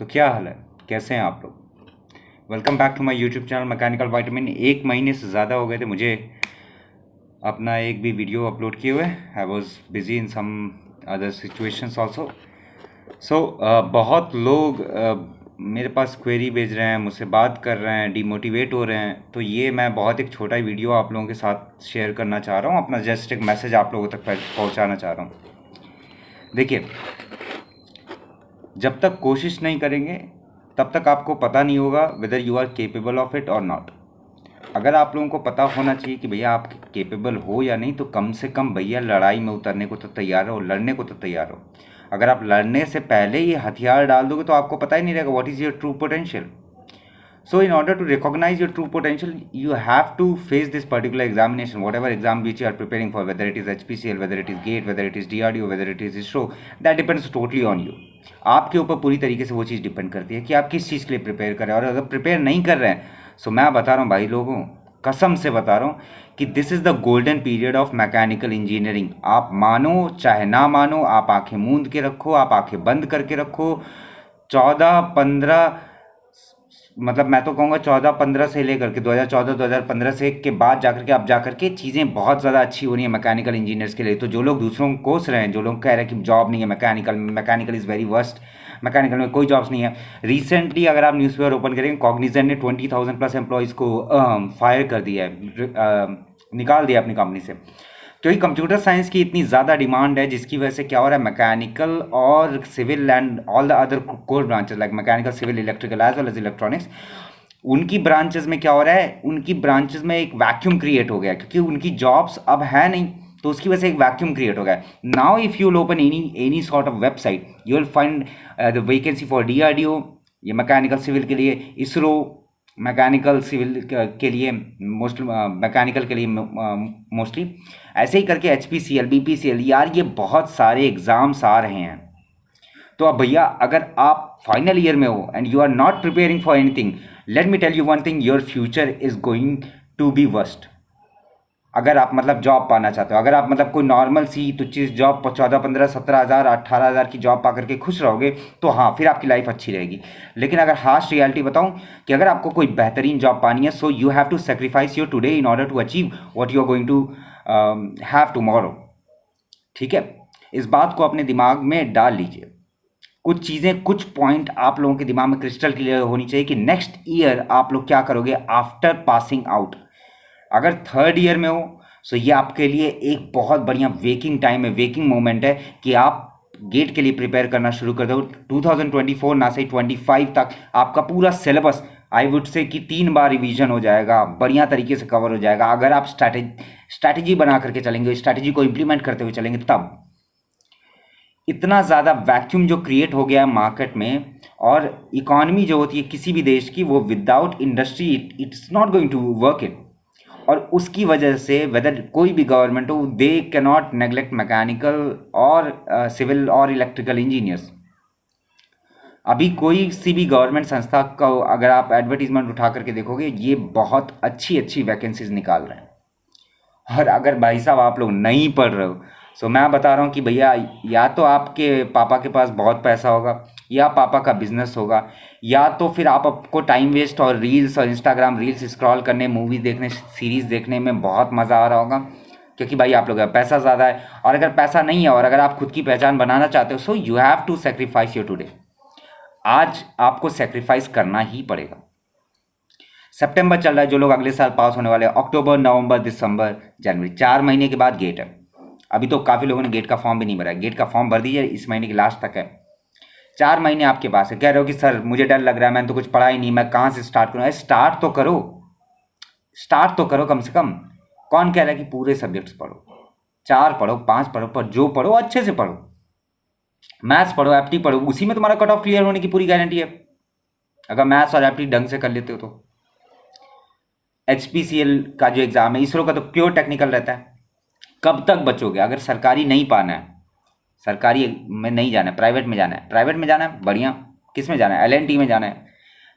तो क्या हाल है, कैसे हैं आप लोग। Welcome back to my YouTube channel mechanical vitamin. एक महीने से ज़्यादा हो गए थे मुझे अपना एक भी वीडियो अपलोड किए हुए। I was busy in some other situations also. So बहुत लोग मेरे पास क्वेरी भेज रहे हैं, मुझसे बात कर रहे हैं, डिमोटिवेट हो रहे हैं। तो ये मैं बहुत एक छोटा वीडियो आप लोगों के साथ शेयर करना चाह रहा हूँ, अपना जस्ट एक मैसेज आप लोगों तक पहुँचाना चाह रहा हूँ। देखिए, जब तक कोशिश नहीं करेंगे तब तक आपको पता नहीं होगा whether you are capable of it और नॉट। अगर आप लोगों को पता होना चाहिए कि भैया आप केपेबल हो या नहीं, तो कम से कम भैया लड़ाई में उतरने को तो तैयार हो, लड़ने को तो तैयार हो। अगर आप लड़ने से पहले ही हथियार डाल दोगे तो आपको पता ही नहीं रहेगा what is your true potential. So in order to recognize your true potential, you have to face this particular examination, whatever exam which you are preparing for, whether it is HPCL, whether it is GATE, whether it is DRDO, whether it is ISRO, that depends totally on you. आपके ऊपर पूरी तरीके से वो चीज़ depend करती है कि आप किस चीज़ के लिए प्रिपेयर कर रहे हैं। और अगर प्रिपेयर नहीं कर रहे हैं, सो मैं बता रहा हूँ भाई लोगों, कसम से बता रहा हूँ कि this is the golden period of mechanical engineering. आप मानो चाहे ना मानो, आप आंखें मूंद के रखो, आप आंखें बंद करके रखो। 14-15, मतलब मैं तो कहूँगा 14-15 से लेकर के 2014-2015 से के बाद जाकर के चीज़ें बहुत ज़्यादा अच्छी हो रही हैं मैकेनिकल इंजीनियर्स के लिए। तो जो लोग दूसरों को कोस रहे हैं, जो लोग कह रहे हैं कि जॉब नहीं है mechanical is very worst, mechanical में कोई जॉब्स नहीं है। रिसेंटली अगर आप न्यूज़पेपर ओपन करेंगे, कॉग्निजेंट ने 20,000 प्लस एम्प्लॉयज़ को फायर कर दिया है, निकाल दिया अपनी कंपनी से, क्योंकि कंप्यूटर साइंस की इतनी ज़्यादा डिमांड है, जिसकी वजह से क्या हो रहा है, मैकेनिकल और civil and all the other core branches like mechanical, civil, electrical as well as electronics, उनकी ब्रांचेस में क्या हो रहा है, उनकी ब्रांचेस में एक वैक्यूम क्रिएट हो गया, क्योंकि उनकी जॉब्स अब है नहीं, तो उसकी वजह से एक वैक्यूम क्रिएट हो गया। Now if you will open any sort of website, you will find the vacancy for DRDO, ये मैकेनिकल सिविल के लिए, इसरो मैकेनिकल सिविल के लिए मोस्टली, मैकेनिकल के लिए मोस्टली, ऐसे ही करके HPCL, BPCL, यार ये बहुत सारे एग्ज़ाम्स आ रहे हैं। तो अब भैया अगर आप फाइनल ईयर में हो and you are not preparing for anything, let me tell you one thing, your future is going to be worst. अगर आप मतलब जॉब पाना चाहते हो, अगर आप मतलब कोई नॉर्मल सी तुच्छ जॉब 14-15-17 हज़ार 18 हज़ार की जॉब पा करके खुश रहोगे, तो हाँ फिर आपकी लाइफ अच्छी रहेगी। लेकिन अगर हार्श रियलिटी बताऊं कि अगर आपको कोई बेहतरीन जॉब पानी है, so you have to sacrifice your today in order to achieve what you are going to have tomorrow. ठीक है, इस बात को अपने दिमाग में डाल लीजिए। कुछ चीज़ें, कुछ पॉइंट आप लोगों के दिमाग में क्रिस्टल क्लियर होनी चाहिए कि नेक्स्ट ईयर आप लोग क्या करोगे आफ्टर पासिंग आउट। अगर थर्ड ईयर में हो, सो ये आपके लिए एक बहुत बढ़िया वेकिंग टाइम है, वेकिंग मोमेंट है कि आप गेट के लिए प्रिपेयर करना शुरू कर दो। 2024 ना से 25 तक आपका पूरा सिलेबस, आई वुड से कि 3 बार रिवीजन हो जाएगा, बढ़िया तरीके से कवर हो जाएगा। अगर आप स्ट्रैटेजी बना करके चलेंगे, स्ट्रैटेजी को इम्प्लीमेंट करते हुए चलेंगे, तब इतना ज़्यादा वैक्यूम जो क्रिएट हो गया है मार्केट में, और इकोनॉमी जो होती है किसी भी देश की, वो without industry it's not going to work it. और उसकी वजह से वेदर कोई भी गवर्नमेंट हो, they can not neglect mechanical और सिविल और इलेक्ट्रिकल इंजीनियर्स। अभी कोई सी भी गवर्नमेंट संस्था का अगर आप एडवर्टीजमेंट उठा करके देखोगे, ये बहुत अच्छी अच्छी वैकेंसीज निकाल रहे हैं। और अगर भाई साहब आप लोग नहीं पढ़ रहे हो, सो मैं बता रहा हूँ कि भैया या तो आपके पापा के पास बहुत पैसा होगा, या पापा का बिजनेस होगा, या तो फिर आपको टाइम वेस्ट और रील्स और इंस्टाग्राम रील्स स्क्रॉल करने, मूवी देखने, सीरीज़ देखने में बहुत मज़ा आ रहा होगा, क्योंकि भाई आप लोग का पैसा ज़्यादा है। और अगर पैसा नहीं है और अगर आप खुद की पहचान बनाना चाहते हो, so you have to sacrifice your today. आज आपको सेक्रीफाइस करना ही पड़ेगा। सितंबर चल रहा है, जो लोग अगले साल पास होने वाले हैं, अक्टूबर, नवंबर, दिसंबर, जनवरी, 4 महीने के बाद गेट है। अभी तो काफ़ी लोगों ने गेट का फॉर्म भी नहीं भरा है। गेट का फॉर्म भर दीजिए, इस महीने की लास्ट तक है। 4 महीने आपके पास है। कह रहे हो कि सर मुझे डर लग रहा है, मैंने तो कुछ पढ़ा ही नहीं, मैं कहाँ से स्टार्ट करूँ? स्टार्ट तो करो, स्टार्ट तो करो कम से कम। कौन कह रहा है कि पूरे सब्जेक्ट्स पढ़ो? 4 पढ़ो, 5 पढ़ो, पर जो पढ़ो अच्छे से पढ़ो। मैथ्स पढ़ो, एप्टी पढ़ो, उसी में तुम्हारा कट ऑफ क्लियर होने की पूरी गारंटी है, अगर मैथ्स और एप्टी ढंग से कर लेते हो तो। HPCL का जो एग्ज़ाम है, इसरो का तो प्योर टेक्निकल रहता है। कब तक बचोगे? अगर सरकारी नहीं पाना है, सरकारी में नहीं जाना है, प्राइवेट में जाना है, प्राइवेट में जाना है, बढ़िया। किस में जाना है? LNT में जाना है,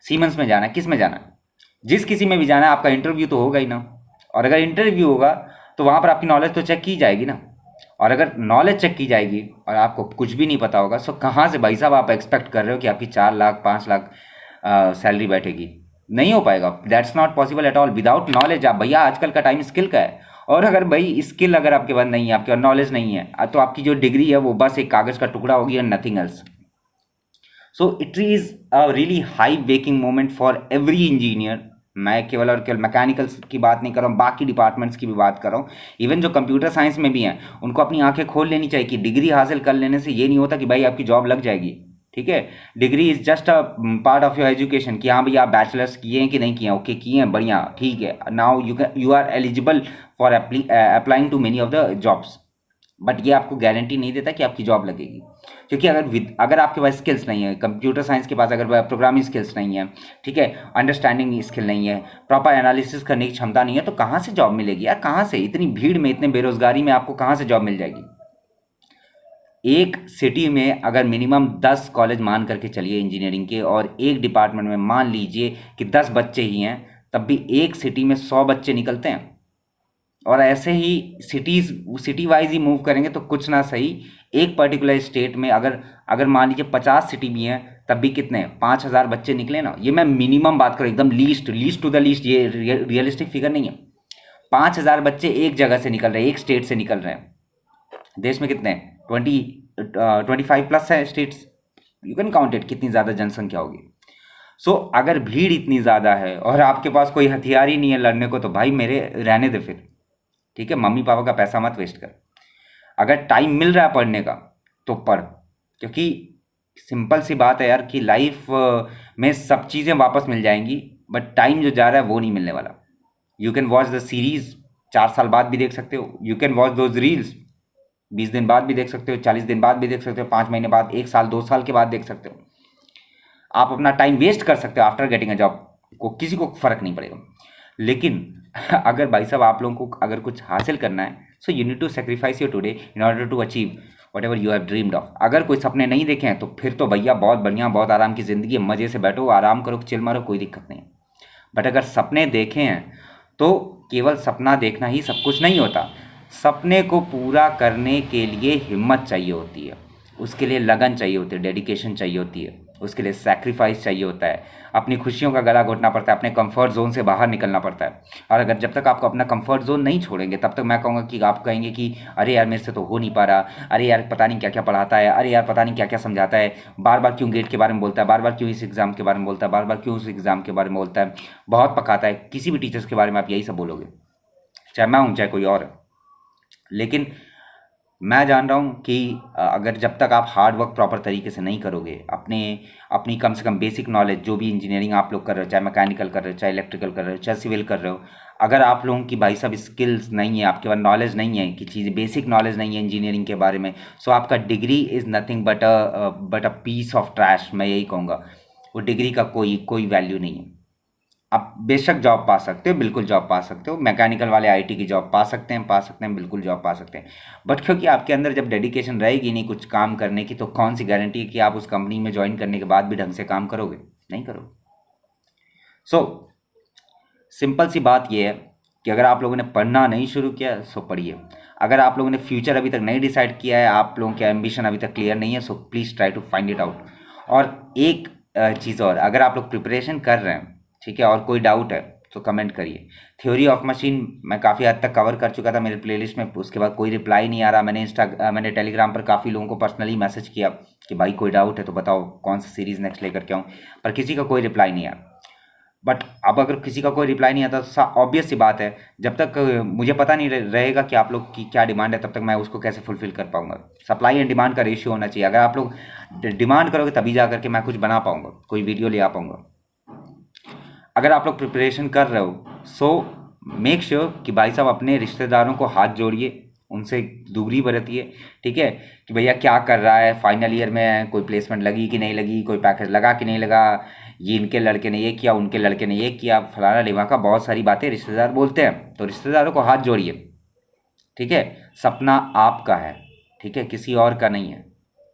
सीमेंस में जाना है, किस में जाना है? जिस किसी में भी जाना है, आपका इंटरव्यू तो होगा ही ना। और अगर इंटरव्यू होगा तो वहाँ पर आपकी नॉलेज तो चेक की जाएगी ना। और अगर नॉलेज चेक की जाएगी और आपको कुछ भी नहीं पता होगा, सो कहाँ से भाई साहब आप एक्सपेक्ट कर रहे हो कि आपकी 4 लाख 5 लाख सैलरी बैठेगी? नहीं हो पाएगा। That's not possible at all without knowledge. आप भैया आजकल का टाइम स्किल का है, और अगर भाई स्किल अगर आपके पास नहीं है, आपके पास नॉलेज नहीं है, तो आपकी जो डिग्री है वो बस एक कागज़ का टुकड़ा होगी and nothing else. So it is a really high waking moment for every engineer. मैं केवल और केवल मैकेनिकल्स की बात नहीं कर रहा हूँ, बाकी डिपार्टमेंट्स की भी बात कर रहा हूँ। इवन जो कंप्यूटर साइंस में भी हैं, उनको अपनी आंखें खोल लेनी चाहिए कि डिग्री हासिल कर लेने से ये नहीं होता कि भाई आपकी जॉब लग जाएगी। ठीक है, degree is just a part of your education कि हाँ भैया आप बैचलर्स किए हैं कि नहीं किए हैं, ओके किए हैं, बढ़िया, ठीक है, now you are eligible for applying to many of the jobs. But ये आपको गारंटी नहीं देता कि आपकी जॉब लगेगी, क्योंकि अगर आपके पास स्किल्स नहीं है, कंप्यूटर साइंस के पास अगर प्रोग्रामिंग स्किल्स नहीं है, ठीक है, अंडरस्टैंडिंग स्किल नहीं है, प्रॉपर एनालिसिस करने की क्षमता नहीं है, तो कहाँ से जॉब मिलेगी यार? कहाँ से? इतनी भीड़ में, इतने बेरोजगारी में आपको कहाँ से जॉब मिल जाएगी? एक सिटी में अगर मिनिमम 10 कॉलेज मान करके चलिए इंजीनियरिंग के, और एक डिपार्टमेंट में मान लीजिए कि 10 बच्चे ही हैं, तब भी एक सिटी में 100 बच्चे निकलते हैं। और ऐसे ही सिटी वाइज ही मूव करेंगे तो कुछ ना सही एक पर्टिकुलर स्टेट में अगर अगर मान लीजिए 50 सिटी भी हैं, तब भी कितने 5,000 बच्चे निकले ना। ये मैं मिनिमम बात करूँ, एकदम लीस्ट टू द लीस्ट, ये रियलिस्टिक फिगर नहीं है। 5,000 बच्चे एक जगह से निकल रहे हैं, एक स्टेट से निकल रहे हैं। देश में कितने 25 प्लस है states, you can count it, कितनी ज़्यादा जनसंख्या होगी। सो अगर भीड़ इतनी ज़्यादा है और आपके पास कोई हथियार ही नहीं है लड़ने को, तो भाई मेरे रहने दे फिर। ठीक है, मम्मी पापा का पैसा मत वेस्ट कर। अगर टाइम मिल रहा है पढ़ने का तो पढ़, क्योंकि सिंपल सी बात है यार कि लाइफ में सब चीज़ें वापस मिल जाएंगी, बट टाइम जो जा रहा है वो नहीं मिलने वाला। You can watch the series 4 साल बाद भी देख सकते हो, you can watch those reels 20 दिन बाद भी देख सकते हो, 40 दिन बाद भी देख सकते हो, 5 महीने बाद, 1 साल 2 साल के बाद देख सकते हो। आप अपना टाइम वेस्ट कर सकते हो आफ्टर गेटिंग अ जॉब, को किसी को फर्क नहीं पड़ेगा। लेकिन अगर भाई साहब आप लोगों को अगर कुछ हासिल करना है, so you need to sacrifice your today in order to achieve whatever you have dreamed of. अगर कोई सपने नहीं देखे हैं तो फिर तो भैया बहुत बढ़िया, बहुत आराम की ज़िंदगी है, मज़े से बैठो, आराम करो, चिल मारो, कोई दिक्कत नहीं। बट अगर सपने देखे हैं तो केवल सपना देखना ही सब कुछ नहीं होता। सपने को पूरा करने के लिए हिम्मत चाहिए होती है, उसके लिए लगन चाहिए होती है, डेडिकेशन चाहिए होती है, उसके लिए सैक्रिफाइस चाहिए होता है, अपनी खुशियों का गला घोटना पड़ता है, अपने कंफर्ट जोन से बाहर निकलना पड़ता है। और अगर जब तक आपको अपना कंफर्ट जोन नहीं छोड़ेंगे, तब तक मैं कहूँगा कि आप कहेंगे कि अरे यार मेरे से तो हो नहीं पा रहा, अरे यार पता नहीं क्या क्या पढ़ाता है, अरे यार पता नहीं क्या क्या समझाता है, बार बार क्यों गेट के बारे में बोलता है, बार बार क्यों इस एग्ज़ाम के बारे में बोलता है, बार बार क्यों उस एग्ज़ाम के बारे में बोलता है, बहुत पकाता है। किसी भी टीचर्स के बारे में आप यही सब बोलोगे, चाहे मैं हूँ चाहे कोई और है। लेकिन मैं जान रहा हूँ कि अगर जब तक आप हार्ड वर्क प्रॉपर तरीके से नहीं करोगे, अपनी कम से कम बेसिक नॉलेज, जो भी इंजीनियरिंग आप लोग कर रहे हो, चाहे मैकेनिकल कर रहे हो, चाहे इलेक्ट्रिकल कर रहे हो, चाहे सिविल कर रहे हो, अगर आप लोगों की भाई साहब स्किल्स नहीं है, आपके पास नॉलेज नहीं है कि चीज़ें, बेसिक नॉलेज नहीं है इंजीनियरिंग के बारे में, सो आपका degree is nothing but a piece of trash. मैं यही कहूँगा, वो डिग्री का कोई वैल्यू नहीं है। आप बेशक जॉब पा सकते हो, बिल्कुल जॉब पा सकते हो, मैकेनिकल वाले आईटी की जॉब पा सकते हैं, बिल्कुल जॉब पा सकते हैं। बट क्योंकि आपके अंदर जब डेडिकेशन रहेगी नहीं कुछ काम करने की, तो कौन सी गारंटी है कि आप उस कंपनी में ज्वाइन करने के बाद भी ढंग से काम करोगे? नहीं करोगे। सो सिंपल सी बात यह है कि अगर आप लोगों ने पढ़ना नहीं शुरू किया सो पढ़िए। अगर आप लोगों ने फ्यूचर अभी तक नहीं डिसाइड किया है, आप लोगों के एम्बिशन अभी तक क्लियर नहीं है, so please try to find it out. और एक चीज़ और, अगर आप लोग प्रिपरेशन कर रहे हैं, ठीक है, और कोई डाउट है तो कमेंट करिए। थ्योरी ऑफ मशीन मैं काफ़ी हद तक कवर कर चुका था मेरे प्लेलिस्ट में, उसके बाद कोई रिप्लाई नहीं आ रहा। मैंने टेलीग्राम पर काफ़ी लोगों को पर्सनली मैसेज किया कि भाई कोई डाउट है तो बताओ कौन सा सीरीज़ नेक्स्ट लेकर के आऊँ, पर किसी का कोई रिप्लाई नहीं आया। बट अब अगर किसी का कोई रिप्लाई नहीं आता तो ऑब्वियस सी बात है, जब तक मुझे पता नहीं रहेगा कि आप लोग की क्या डिमांड है, तब तक मैं उसको कैसे फुलफिल कर पाऊंगा। सप्लाई एंड डिमांड का रेशियो होना चाहिए। अगर आप लोग डिमांड करोगे तभी जा करके मैं कुछ बना पाऊंगा, कोई वीडियो ले आ पाऊंगा। अगर आप लोग प्रिपरेशन कर रहे हो, सो मेक श्योर कि भाई साहब अपने रिश्तेदारों को हाथ जोड़िए, उनसे दूरी बरतिए, ठीक है, कि भैया क्या कर रहा है, फाइनल ईयर में कोई प्लेसमेंट लगी कि नहीं लगी, कोई पैकेज लगा कि नहीं लगा, ये इनके लड़के ने ये किया, उनके लड़के ने ये किया, फलाना ढिमाका, बहुत सारी बातें रिश्तेदार बोलते हैं, तो रिश्तेदारों को हाथ जोड़िए, ठीक है। सपना आपका है, ठीक है, किसी और का नहीं है।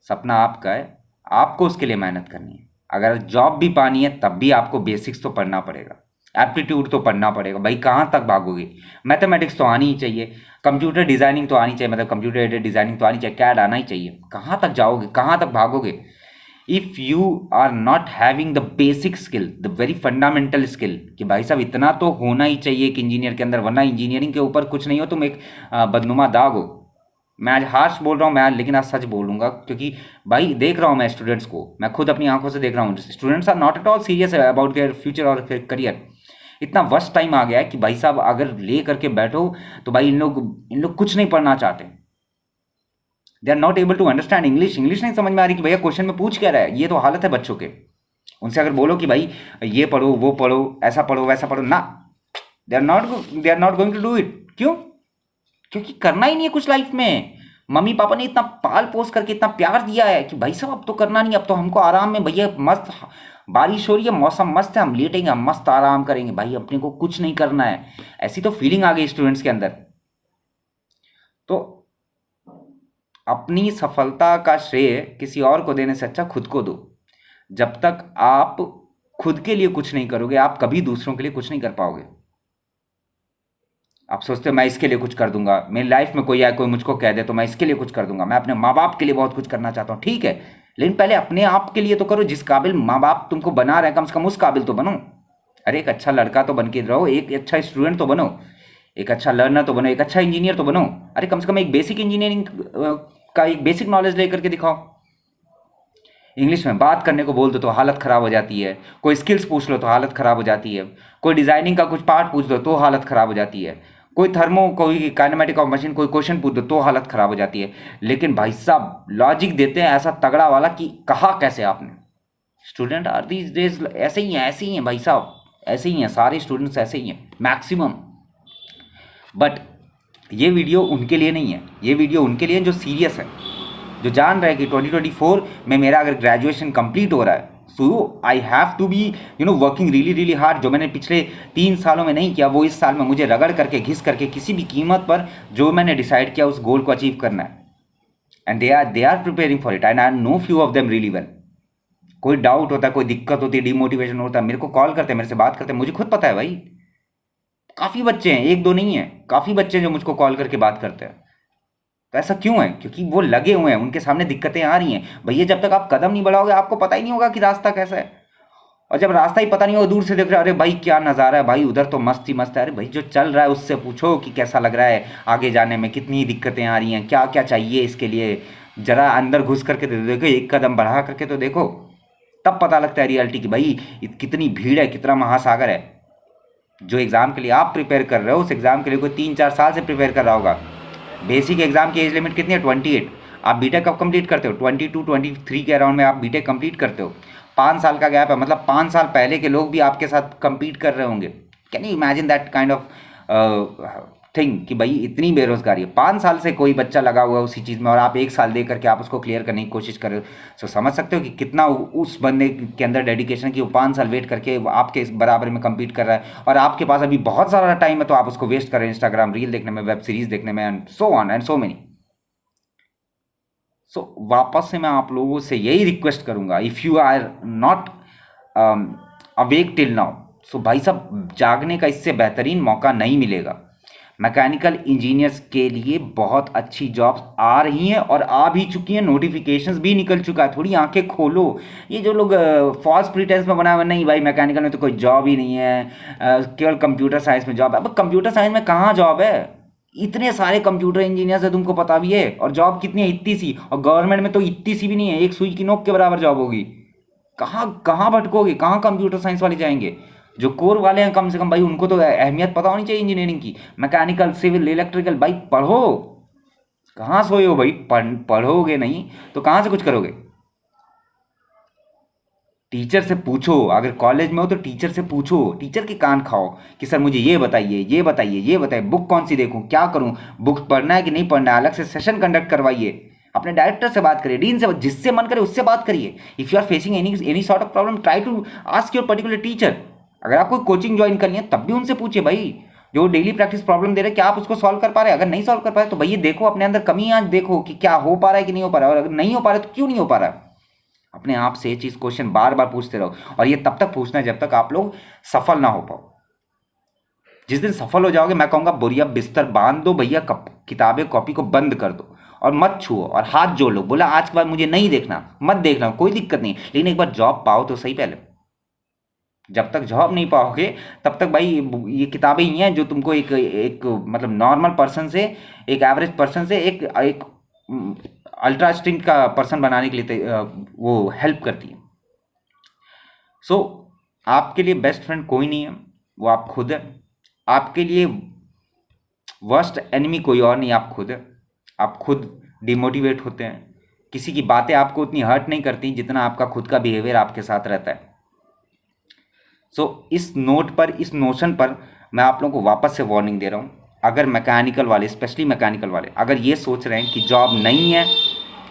सपना आपका है, आपको उसके लिए मेहनत करनी है। अगर जॉब भी पानी है तब भी आपको बेसिक्स तो पढ़ना पड़ेगा। एप्टीट्यूड तो पढ़ना पड़ेगा भाई, कहाँ तक भागोगे। मैथमेटिक्स तो आनी ही चाहिए, कंप्यूटर डिजाइनिंग तो आनी चाहिए, मतलब कंप्यूटर एडेड डिजाइनिंग तो आनी चाहिए, कैड आना ही चाहिए। कहाँ तक जाओगे, कहाँ तक भागोगे। If you are not having the basic skill, the very fundamental skill, कि भाई साहब इतना तो होना ही चाहिए एक इंजीनियर के अंदर, वरना इंजीनियरिंग के ऊपर कुछ नहीं हो, तुम एक बदनुमा दाग हो। मैं आज हार्श बोल रहा हूँ मैं आज, लेकिन आज सच बोलूंगा, क्योंकि भाई देख रहा हूँ मैं स्टूडेंट्स को, मैं खुद अपनी आंखों से देख रहा हूँ, students are not at all serious about their future और करियर। इतना वर्स्ट टाइम आ गया है कि भाई साहब अगर ले करके बैठो तो भाई इन लोग कुछ नहीं पढ़ना चाहते। They are not able to understand English, English नहीं समझ में आ रही कि भैया क्वेश्चन में पूछ क्या रहा है। ये तो हालत है बच्चों के। उनसे अगर बोलो कि भाई ये पढ़ो वो पढ़ो ऐसा पढ़ो वैसा पढ़ो ना, they are not going to do it. क्यों? क्योंकि करना ही नहीं है कुछ लाइफ में। मम्मी पापा ने इतना पाल पोस करके इतना प्यार दिया है कि भाई साहब अब तो करना नहीं, अब तो हमको आराम में, भैया मस्त बारिश हो रही है, मौसम मस्त है, हम लेटेंगे, हम मस्त आराम करेंगे, भाई अपने को कुछ नहीं करना है। ऐसी तो फीलिंग आ गई स्टूडेंट्स के अंदर। तो अपनी सफलता का श्रेय किसी और को देने से अच्छा खुद को दो। जब तक आप खुद के लिए कुछ नहीं करोगे, आप कभी दूसरों के लिए कुछ नहीं कर पाओगे। आप सोचते हो मैं इसके लिए कुछ कर दूंगा, मेरी लाइफ में कोई आए कोई मुझको कह दे तो मैं इसके लिए कुछ कर दूंगा, मैं अपने माँ बाप के लिए बहुत कुछ करना चाहता हूँ, ठीक है, लेकिन पहले अपने आप के लिए तो करो। जिस काबिल माँ बाप तुमको बना रहे हैं कम से कम उस काबिल तो बनो। अरे एक अच्छा लड़का तो बन के रहो, एक अच्छा स्टूडेंट तो बनो, एक अच्छा लर्नर तो बनो, एक अच्छा इंजीनियर तो बनो। अरे कम से कम एक बेसिक इंजीनियरिंग का एक बेसिक नॉलेज लेकर के दिखाओ। इंग्लिश में बात करने को बोल दो तो हालत ख़राब हो जाती है, कोई स्किल्स पूछ लो तो हालत ख़राब हो जाती है, कोई डिज़ाइनिंग का कुछ पार्ट पूछ दो तो हालत ख़राब हो जाती है, कोई काइनेमेटिक ऑफ मशीन कोई क्वेश्चन पूछ दो तो हालत ख़राब हो जाती है। लेकिन भाई साहब लॉजिक देते हैं ऐसा तगड़ा वाला कि कहा कैसे आपने। स्टूडेंट आर दीज डेज ऐसे ही हैं, ऐसे ही हैं भाई साहब, ऐसे ही हैं, सारे स्टूडेंट्स ऐसे ही हैं मैक्सिमम। बट ये वीडियो उनके लिए नहीं है, ये वीडियो उनके लिए जो सीरियस है, जो जान रहा है कि 2024 में मेरा अगर ग्रेजुएशन कंप्लीट हो रहा है, so I have to be working really really hard. जो मैंने पिछले 3 सालों में नहीं किया वो इस साल में मुझे रगड़ करके घिस करके किसी भी कीमत पर जो मैंने डिसाइड किया उस गोल को अचीव करना है। And they are preparing for it and I know few of them really well. कोई डाउट होता है, कोई दिक्कत होती है, डिमोटिवेशन होता है, मेरे को कॉल करते हैं, मेरे से बात करते हैं, मुझे खुद पता है भाई। काफ़ी बच्चे हैं, एक दो नहीं है, काफ़ी बच्चे हैं जो मुझको कॉल करके बात करते हैं। तो ऐसा क्यों है? क्योंकि वो लगे हुए हैं, उनके सामने दिक्कतें आ रही हैं। भैया जब तक आप कदम नहीं बढ़ाओगे आपको पता ही नहीं होगा कि रास्ता कैसा है। और जब रास्ता ही पता नहीं होगा, दूर से देख रहे हो, अरे भाई क्या नज़ारा है भाई, उधर तो मस्त ही मस्त है। अरे भाई जो चल रहा है उससे पूछो कि कैसा लग रहा है, आगे जाने में कितनी दिक्कतें आ रही हैं, क्या क्या चाहिए इसके लिए। ज़रा अंदर घुस करके तो देखो, एक कदम बढ़ा करके तो देखो, तब पता लगता है रियलिटी की भाई कितनी भीड़ है, कितना महासागर है। जो एग्ज़ाम के लिए आप प्रिपेयर कर रहे हो उस एग्ज़ाम के लिए कोई 3-4 साल से प्रिपेयर कर रहा होगा। बेसिक एग्जाम की एज लिमिट कितनी है? 28। आप बीटेक कब कंप्लीट करते हो? 22-23 के अराउंड में आप बीटेक कंप्लीट करते हो। 5 साल का गैप है, मतलब 5 साल पहले के लोग भी आपके साथ compete कर रहे होंगे। Can you imagine that kind of thing कि भाई इतनी बेरोजगारी है। 5 साल से कोई बच्चा लगा हुआ है उसी चीज़ में और आप 1 साल दे करके आप उसको क्लियर करने की कोशिश कर रहे हो। सो समझ सकते हो कि कितना उस बंदे के अंदर डेडिकेशन है कि वो 5 साल वेट करके वो आपके इस बराबर में compete कर रहा है। और आपके पास अभी बहुत सारा टाइम है तो आप उसको वेस्ट कर रहे हैं इंस्टाग्राम रील देखने में, वेब सीरीज देखने में, and so on and so many. So वापस से मैं आप लोगों से यही रिक्वेस्ट करूंगा, if you are not awake till now, so भाई साहब जागने का इससे बेहतरीन मौका नहीं मिलेगा। मैकेनिकल इंजीनियर्स के लिए बहुत अच्छी जॉब्स आ रही हैं और आ भी चुकी हैं, नोटिफिकेशंस भी निकल चुका है। थोड़ी आंखें खोलो। ये जो लोग फॉल्स प्रिटेंस में बना हुआ, नहीं भाई मैकेनिकल में तो कोई जॉब ही नहीं है, केवल कंप्यूटर साइंस में जॉब है। अब कंप्यूटर साइंस में कहाँ जॉब है? इतने सारे कंप्यूटर इंजीनियर्स है, तुमको पता भी है, और जॉब कितनी है? इतनी सी। और गवर्नमेंट में तो इतनी सी भी नहीं है, एक सुई की नोक के बराबर जॉब होगी। कहाँ कहाँ भटकोगे, कहाँ कंप्यूटर साइंस वाले जाएंगे? जो कोर वाले हैं कम से कम भाई उनको तो अहमियत पता होनी चाहिए इंजीनियरिंग की। मैकेनिकल, सिविल, इलेक्ट्रिकल, भाई पढ़ो। कहाँ सोए हो भाई? पढ़ोगे नहीं तो कहाँ से कुछ करोगे? टीचर से पूछो, अगर कॉलेज में हो तो टीचर से पूछो, टीचर के कान खाओ कि सर मुझे ये बताइए, ये बताइए, ये बताइए, बुक कौन सी देखूं, क्या करूं, बुक पढ़ना है कि नहीं पढ़ना है, अलग से सेशन कंडक्ट करवाइए, अपने डायरेक्टर से बात करिए, डीन से, जिससे मन करे उससे बात करिए। If you are facing any sort of problem, try to ask your particular teacher. अगर आपको कोचिंग ज्वाइन करनी है तब भी उनसे पूछिए भाई, जो डेली प्रैक्टिस प्रॉब्लम दे रहे हैं क्या आप उसको सॉल्व कर पा रहे हैं? अगर नहीं सॉल्व कर पा रहे तो भैया देखो अपने अंदर कमियां, देखो कि क्या हो पा रहा है कि नहीं हो पा रहा है, और अगर नहीं हो पा रहा है तो क्यों नहीं हो पा रहा है। अपने आप से ये चीज़ क्वेश्चन बार बार पूछते रहो, और ये तब तक पूछना है जब तक आप लोग सफल ना हो पाओ। जिस दिन सफल हो जाओगे मैं कहूँगा बोरिया बिस्तर बांध दो भैया, किताबें कॉपी को बंद कर दो और मत छुओ और हाथ जोड़ लो, बोला आज के बाद मुझे नहीं देखना, मत देखना, कोई दिक्कत नहीं, लेकिन एक बार जॉब पाओ तो सही पहले। जब तक जॉब नहीं पाओगे तब तक भाई ये किताबें ही हैं जो तुमको एक एक मतलब नॉर्मल पर्सन से, एक एवरेज पर्सन से एक एक अल्ट्रा स्ट्रिंग का पर्सन बनाने के लिए वो हेल्प करती है। सो आपके लिए बेस्ट फ्रेंड कोई नहीं है, वो आप खुद है। आपके लिए वर्स्ट एनिमी कोई और नहीं, आप खुद है। आप खुद डिमोटिवेट होते हैं, किसी की बातें आपको उतनी हर्ट नहीं करती जितना आपका खुद का बिहेवियर आपके साथ रहता है। सो इस नोट पर, इस नोशन पर मैं आप लोगों को वापस से वार्निंग दे रहा हूँ। अगर मैकेनिकल वाले, स्पेशली मैकेनिकल वाले अगर ये सोच रहे हैं कि जॉब नहीं है,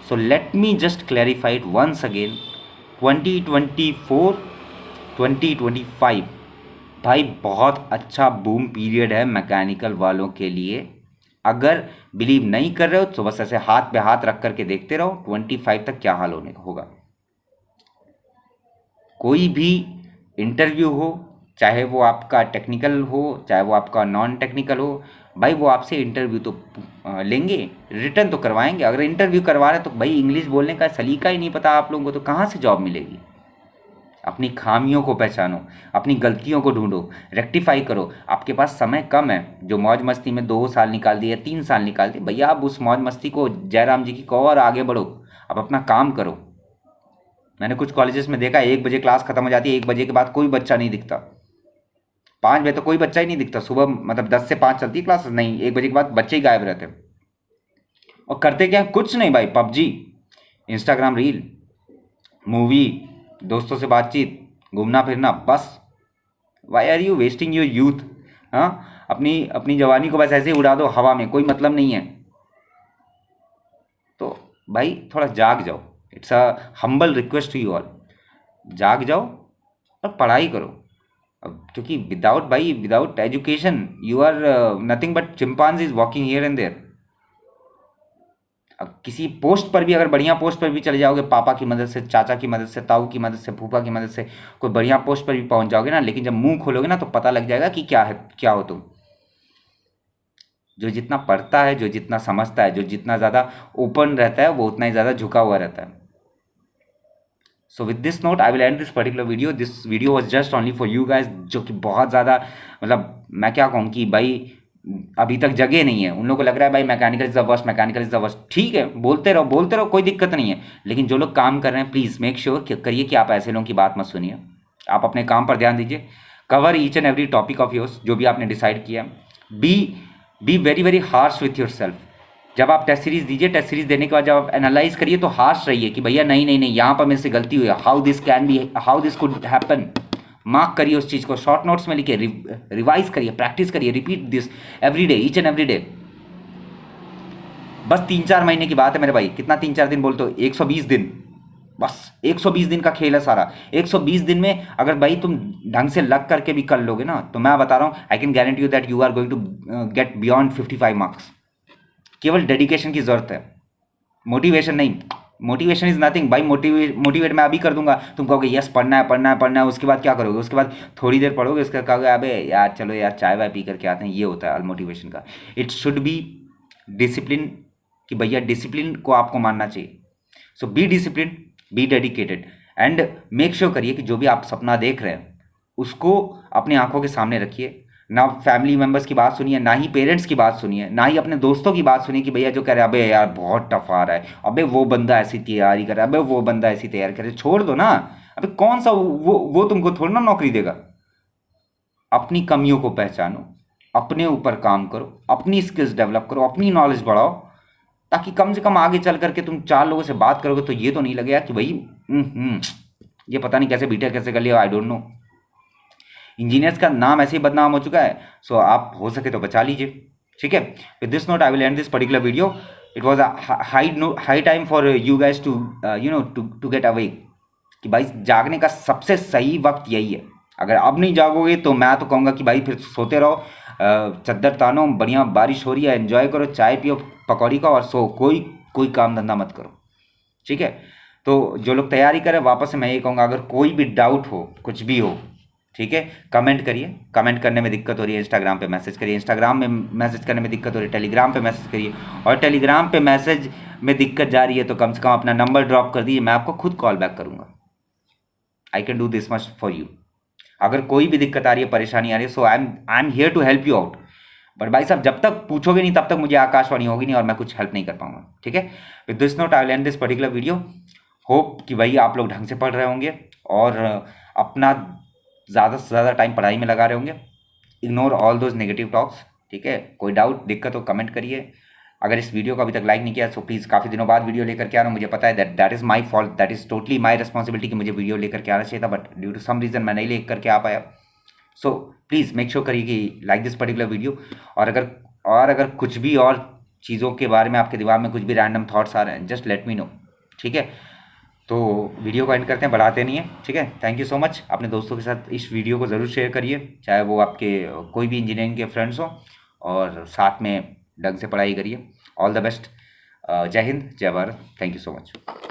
so let me just clarified once again, 2024 2025 भाई बहुत अच्छा बूम पीरियड है मैकेनिकल वालों के लिए। अगर बिलीव नहीं कर रहे हो तो बस ऐसे हाथ पे हाथ रख करके देखते रहो 25 तक क्या हाल होने होगा। कोई भी इंटरव्यू हो, चाहे वो आपका टेक्निकल हो चाहे वो आपका नॉन टेक्निकल हो, भाई वो आपसे इंटरव्यू तो लेंगे, रिटर्न तो करवाएंगे। अगर इंटरव्यू करवा रहे तो भाई इंग्लिश बोलने का सलीका ही नहीं पता आप लोगों को तो कहाँ से जॉब मिलेगी। अपनी खामियों को पहचानो, अपनी गलतियों को ढूंढो, रेक्टिफाई करो। आपके पास समय कम है, जो मौज मस्ती में 2 साल निकाल दिए, 3 साल निकाल दिए, भैया आप उस मौज मस्ती को जयराम जी की कहो और आगे बढ़ो। अब अपना काम करो। मैंने कुछ कॉलेजेस में देखा 1 बजे क्लास खत्म हो जाती है, 1 बजे के बाद कोई बच्चा नहीं दिखता, 5 बजे तो कोई बच्चा ही नहीं दिखता। सुबह मतलब 10 से 5 चलती क्लास, नहीं 1 बजे के बाद बच्चे ही गायब रहते। और करते क्या, कुछ नहीं भाई, पबजी, इंस्टाग्राम रील, मूवी, दोस्तों से बातचीत, घूमना फिरना, बस। Why are you wasting your youth. हाँ, अपनी अपनी जवानी को बस ऐसे ही उड़ा दो हवा में, कोई मतलब नहीं है। तो भाई थोड़ा जाग जाओ, it's a humble request to you all, जाग जाओ और पढ़ाई करो। अब क्योंकि without education you are nothing but chimpanzees walking here and there. अब किसी पोस्ट पर भी, अगर बढ़िया पोस्ट पर भी चले जाओगे, पापा की मदद से, चाचा की मदद से, ताऊ की मदद से, फूफा की मदद से, कोई बढ़िया पोस्ट पर भी पहुंच जाओगे ना, लेकिन जब मुंह खोलोगे ना तो पता लग जाएगा कि क्या है, क्या हो तुम। जो जितना पढ़ता है, जो जितना समझता है, जो जितना ज़्यादा ओपन रहता है, वो उतना ही ज़्यादा झुका हुआ रहता है। So with this note I will end this particular video. This video was just only for you guys, जो कि बहुत ज़्यादा मतलब मैं क्या कहूँ कि भाई अभी तक जगह नहीं है। उन लोगों को लग रहा है भाई mechanical is the worst, mechanical is the worst. ठीक है, बोलते रहो, कोई दिक्कत नहीं है, लेकिन जो लोग काम कर रहे हैं प्लीज़ मेक श्योर करिए कि आप ऐसे लोगों की बात मत सुनिए। आप अपने काम पर ध्यान दीजिए, cover each and every topic of yours जो भी आपने डिसाइड किया। Be very very harsh with your self. जब आप टेस्ट सीरीज दीजिए, टेस्ट सीरीज देने के बाद जब आप एनालाइज करिए तो हार्श रहिए कि भैया नहीं नहीं नहीं, यहाँ पर मेरे से गलती हुई है, how this could happen. Mark करिए उस चीज़ को, शॉर्ट नोट्स में लिखिए, रिवाइज करिए, प्रैक्टिस करिए, repeat this every day, each and every day. बस 3-4 महीने की बात है मेरे भाई, कितना 3-4 दिन बोलते हो, 120 दिन, बस 120 दिन का खेल है सारा। 120 दिन में अगर भाई तुम ढंग से लग करके भी कर लोगे ना, तो मैं बता रहा हूँ I can guarantee you that you are going to get beyond 55 marks. केवल डेडिकेशन की जरूरत है, मोटिवेशन नहीं। मोटिवेशन इज नथिंग भाई, मोटिवेट मैं अभी कर दूंगा, तुम कहोगे यस पढ़ना है पढ़ना है पढ़ना है, उसके बाद क्या करोगे, उसके बाद थोड़ी देर पढ़ोगे, उसके कहोगे अबे यार चलो यार चाय वाय पी करके आते हैं। ये होता है मोटिवेशन का। इट शुड बी डिसिप्लिन, कि भैया डिसिप्लिन को आपको मानना चाहिए। So be discipline, be dedicated and make sure करिए कि जो भी आप सपना देख रहे हैं उसको अपनी आंखों के सामने रखिए। ना फैमिली मेंबर्स की बात सुनिए, ना ही पेरेंट्स की बात सुनिए, ना ही अपने दोस्तों की बात सुनिए कि भैया जो कह रहे हैं अबे यार बहुत टफ आ रहा है, अबे वो बंदा ऐसी तैयारी कर रहा है, अबे वो बंदा ऐसी तैयारी कर रहा है, छोड़ दो ना। अबे कौन सा वो तुमको थोड़ा ना नौकरी देगा। अपनी कमियों को पहचानो, अपने ऊपर काम करो, अपनी स्किल्स डेवलप करो, अपनी नॉलेज बढ़ाओ, ताकि कम से कम आगे चल करके तुम 4 लोगों से बात करोगे तो ये तो नहीं लगेगा कि भाई ये पता नहीं कैसे बीटेक कैसे कर लिया, आई डोंट नो। इंजीनियर्स का नाम ऐसे ही बदनाम हो चुका है। सो आप हो सके तो बचा लीजिए, ठीक है। With this note I will end this particular video. It was a high time for you guys to to get awake, कि भाई जागने का सबसे सही वक्त यही है। अगर अब नहीं जागोगे तो मैं तो कहूँगा कि भाई फिर सोते रहो, चद्दर तानो, बढ़िया बारिश हो रही है, एंजॉय करो, चाय पियो पकौड़ी का और सो, कोई काम धंधा मत करो, ठीक है। तो जो लोग तैयारी करें, वापस से मैं ये कहूँगा अगर कोई भी डाउट हो, कुछ भी हो, ठीक है, कमेंट करिए, कमेंट करने में दिक्कत हो रही है इंस्टाग्राम पे मैसेज करिए, इंस्टाग्राम में मैसेज करने में दिक्कत हो रही है टेलीग्राम पे मैसेज करिए, और टेलीग्राम पे मैसेज में दिक्कत जा रही है तो कम से कम अपना नंबर ड्रॉप कर दीजिए, मैं आपको खुद कॉल बैक करूँगा। I can do this much for you. अगर कोई भी दिक्कत आ रही है, परेशानी आ रही है, so I am here to help you out. But भाई साहब जब तक पूछोगे नहीं तब तक मुझे आकाशवाणी होगी नहीं और मैं कुछ हेल्प नहीं कर पाऊंगा, ठीक है। With this note I will end this particular video. Hope कि भाई आप लोग ढंग से पढ़ रहे होंगे और अपना ज़्यादा से ज़्यादा टाइम पढ़ाई में लगा रहे होंगे। Ignore all those negative talks, ठीक है। कोई डाउट दिक्कत हो कमेंट करिए। अगर इस वीडियो को अभी तक लाइक नहीं किया सो प्लीज़, काफ़ी दिनों बाद वीडियो लेकर के आ रहा हूँ, मुझे पता है that is my fault, that is totally my responsibility कि मुझे वीडियो लेकर के आना चाहिए था, but due to some reason मैं नहीं लेकर के आ पाया। सो प्लीज़ मेक श्योर करिए कि लाइक दिस पर्टिकुलर वीडियो। और अगर कुछ भी और चीज़ों के बारे में आपके दिमाग में कुछ भी रैंडम थॉट्स आ रहे हैं, जस्ट लेट मी नो, ठीक है। तो वीडियो को एंड करते हैं, बढ़ाते नहीं है, ठीक है। Thank you so much. अपने दोस्तों के साथ इस वीडियो को ज़रूर शेयर करिए, चाहे वो आपके कोई भी इंजीनियरिंग के फ्रेंड्स हों, और साथ में ढंग से पढ़ाई करिए। All the best. जय हिंद, जय Bharat. Thank you so much.